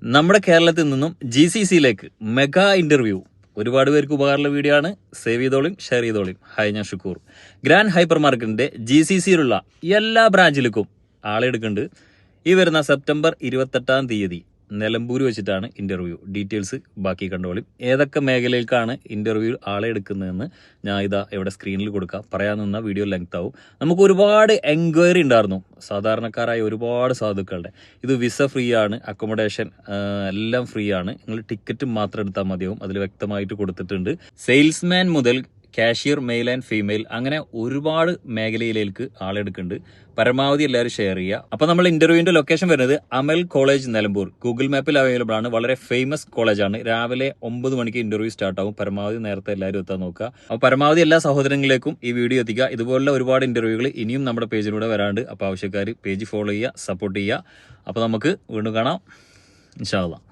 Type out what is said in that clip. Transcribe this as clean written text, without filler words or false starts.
നമ്മുടെ കേരളത്തിൽ നിന്നും GCCയിലേക്ക് മെഗാ ഇന്റർവ്യൂ. ഒരുപാട് പേർക്ക് ഉപകാരമുള്ള വീഡിയോ ആണ്. സേവ് ചെയ്തോളും, ഷെയർ ചെയ്തോളും. ഹായ്, ഞാൻ ഷുക്കൂർ. ഗ്രാൻഡ് ഹൈപ്പർ മാർക്കറ്റിന്റെ GCCയിലുള്ള എല്ലാ ബ്രാഞ്ചിലേക്കും ആളെ എടുക്കുന്നുണ്ട്. ഈ വരുന്ന സെപ്റ്റംബർ 28 നിലമ്പൂർ വെച്ചിട്ടാണ് ഇന്റർവ്യൂ. ഡീറ്റെയിൽസ് ബാക്കി കണ്ടോളും. ഏതൊക്കെ മേഖലയിലേക്കാണ് ഇന്റർവ്യൂ ആളെ എടുക്കുന്നതെന്ന് ഞാൻ ഇതാ ഇവിടെ സ്ക്രീനിൽ കൊടുക്കാം. പറയാൻ നിന്ന വീഡിയോ ലെങ്ത് ആവും. നമുക്ക് ഒരുപാട് എൻക്വയറി ഉണ്ടായിരുന്നു, സാധാരണക്കാരായ ഒരുപാട് സാധുക്കളുടെ. ഇത് വിസ ഫ്രീ ആണ്, അക്കോമഡേഷൻ എല്ലാം ഫ്രീ ആണ്. നിങ്ങൾ ടിക്കറ്റ് മാത്രം എടുത്താൽ മതിയാവും. അതിൽ വ്യക്തമായിട്ട് കൊടുത്തിട്ടുണ്ട്. സെയിൽസ്മാൻ മുതൽ കാഷ്യർ, മെയിൽ ആൻഡ് ഫീമെയിൽ, അങ്ങനെ ഒരുപാട് മേഖലയിലേക്ക് ആളെടുക്കുന്നുണ്ട്. പരമാവധി എല്ലാവരും ഷെയർ ചെയ്യുക. അപ്പൊ നമ്മൾ ഇന്റർവ്യൂവിന്റെ ലൊക്കേഷൻ വരുന്നത് അമൽ കോളേജ് നിലമ്പൂർ. ഗൂഗിൾ മാപ്പിൽ അവൈലബിൾ ആണ്. വളരെ ഫേമസ് കോളേജാണ്. രാവിലെ 9 മണിക്ക് ഇന്റർവ്യൂ സ്റ്റാർട്ട് ആവും. പരമാവധി നേരത്തെ എല്ലാവരും എത്താൻ നോക്കുക. അപ്പൊ പരമാവധി എല്ലാ സഹോദരങ്ങളിലേക്കും ഈ വീഡിയോ എത്തിക്കുക. ഇതുപോലുള്ള ഒരുപാട് ഇന്റർവ്യൂകൾ ഇനിയും നമ്മുടെ പേജിലൂടെ വരാണ്ട്. അപ്പൊ ആവശ്യക്കാർ പേജ് ഫോളോ ചെയ്യുക, സപ്പോർട്ട് ചെയ്യുക. അപ്പൊ നമുക്ക് വീണ്ടും കാണാം, ഇൻഷാ അല്ലാഹ്.